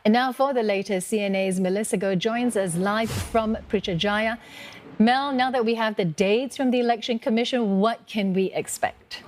And now for the latest, CNA's Melissa Goh joins us live from Putrajaya. Mel, now that we have the dates from the Election Commission, what can we expect?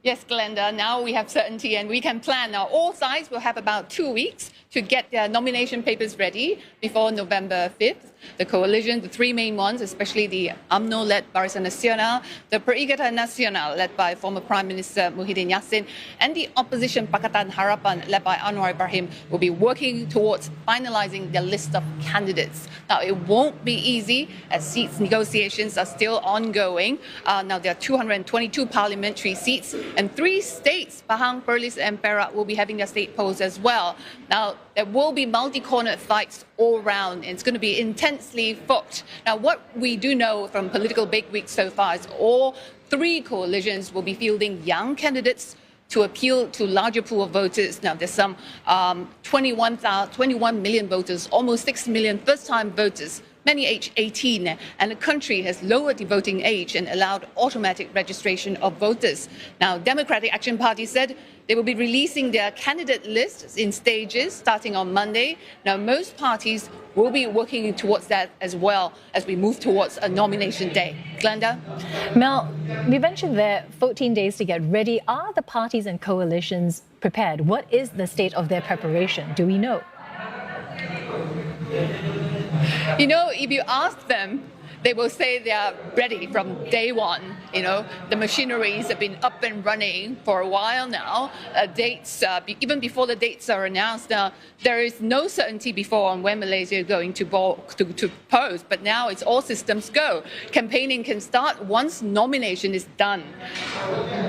Yes, Glenda, now we have certainty and we can plan. Now, all sides will have about 2 weeks to get their nomination papers ready before November 5th. The coalition, the three main ones, especially the UMNO-led Barisan Nasional, the Perikatan Nasional, led by former Prime Minister Muhyiddin Yassin, and the opposition Pakatan Harapan, led by Anwar Ibrahim, will be working towards finalising their list of candidates. Now, it won't be easy as seats negotiations are still ongoing. Now, there are 222 parliamentary seats, and 3 states, Pahang, Perlis, and Perak, will be having their state polls as well. Now, there will be multi-cornered fights all round, and it's going to be intensely fought. Now, what we do know from political bigwigs so far is all 3 coalitions will be fielding young candidates to appeal to larger pool of voters. Now, there's some 21 million voters, almost 6 million first-time voters, many age 18, and the country has lowered the voting age and allowed automatic registration of voters. Now, Democratic Action Party said they will be releasing their candidate lists in stages starting on Monday. Now, most parties will be working towards that as well as we move towards a nomination day. Glenda? Mel, we mentioned there 14 days to get ready. Are the parties and coalitions prepared? What is the state of their preparation? Do we know? You know, if you ask them, they will say they are ready from day one. You know, the machineries have been up and running for a while now. Dates, even before the dates are announced, now there is no certainty before on when Malaysia is going to pose, but now it's all systems go. Campaigning can start once nomination is done.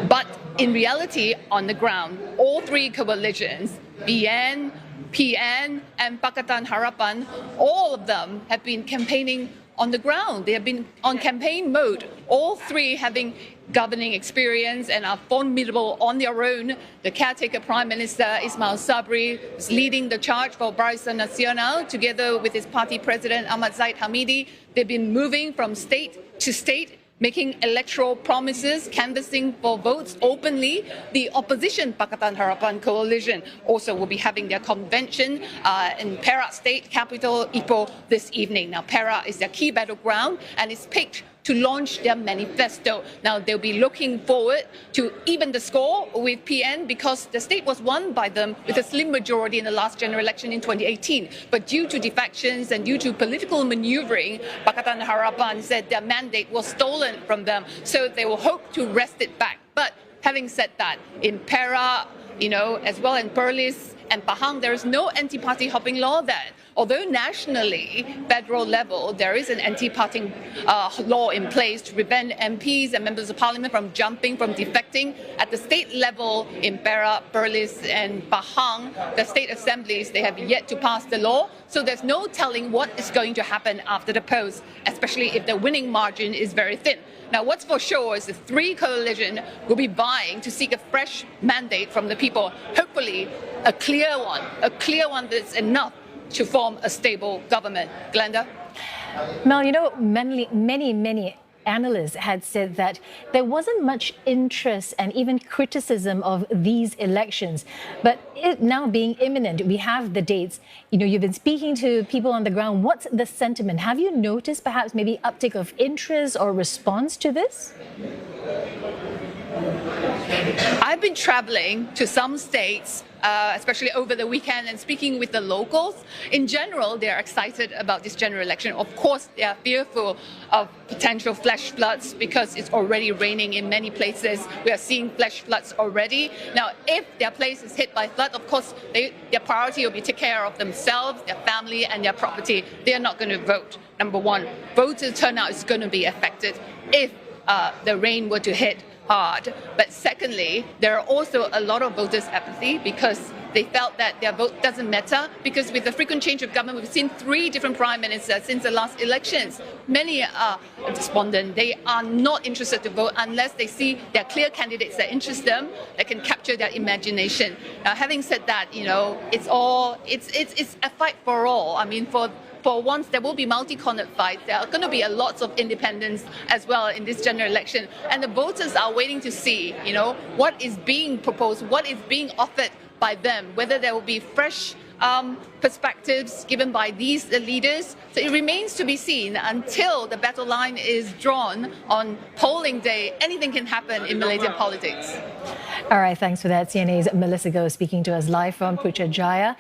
But in reality, on the ground, all 3 coalitions, BN, PN, and Pakatan Harapan, all of them have been campaigning on the ground. They have been on campaign mode, all 3 having governing experience and are formidable on their own. The caretaker Prime Minister Ismail Sabri is leading the charge for Barisan Nasional together with his party president Ahmad Zahid Hamidi. They've been moving from state to state, making electoral promises, canvassing for votes openly. The opposition Pakatan Harapan coalition also will be having their convention in Perak State capital, Ipoh, this evening. Now, Perak is their key battleground and is picked to launch their manifesto. Now, they'll be looking forward to even the score with PN because the state was won by them with a slim majority in the last general election in 2018. But due to defections and due to political maneuvering, Pakatan Harapan said their mandate was stolen from them, so they will hope to wrest it back. But having said that, in Perak, you know, as well in Perlis and Pahang, there is no anti-party hopping law there. Although nationally, federal level, there is an anti-party law in place to prevent MPs and members of parliament from jumping, from defecting. At the state level in Perak, Perlis and Pahang, the state assemblies, they have yet to pass the law. So there's no telling what is going to happen after the polls, especially if the winning margin is very thin. Now, what's for sure is the 3 coalitions will be vying to seek a fresh mandate from the people. Hopefully, a clear one that's enough to form a stable government. Glenda? Mel, you know, many analysts had said that there wasn't much interest and even criticism of these elections. But it now being imminent, we have the dates. You know, you've been speaking to people on the ground. What's the sentiment? Have you noticed perhaps maybe uptick of interest or response to this? I've been traveling to some states, especially over the weekend, and speaking with the locals. In general, they are excited about this general election. Of course, they are fearful of potential flash floods because it's already raining in many places. We are seeing flash floods already. Now, if their place is hit by flood, of course, their priority will be to take care of themselves, their family, and their property. They are not going to vote. Number one, voter turnout is going to be affected if the rain were to hit hard. But secondly, there are also a lot of voters' apathy because they felt that their vote doesn't matter because with the frequent change of government, we've seen 3 different prime ministers since the last elections. Many are despondent. They are not interested to vote unless they see their clear candidates that interest them, that can capture their imagination. Now, having said that, you know, it's a fight for all. I mean, for once, there will be multi-cornered fights. There are going to be a lot of independents as well in this general election. And the voters are waiting to see, you know, what is being proposed, what is being offered by them, whether there will be fresh perspectives given by these leaders. So it remains to be seen. Until the battle line is drawn on polling day, anything can happen in Malaysian politics. All right, thanks for that. CNA's Melissa Goh speaking to us live from Putrajaya.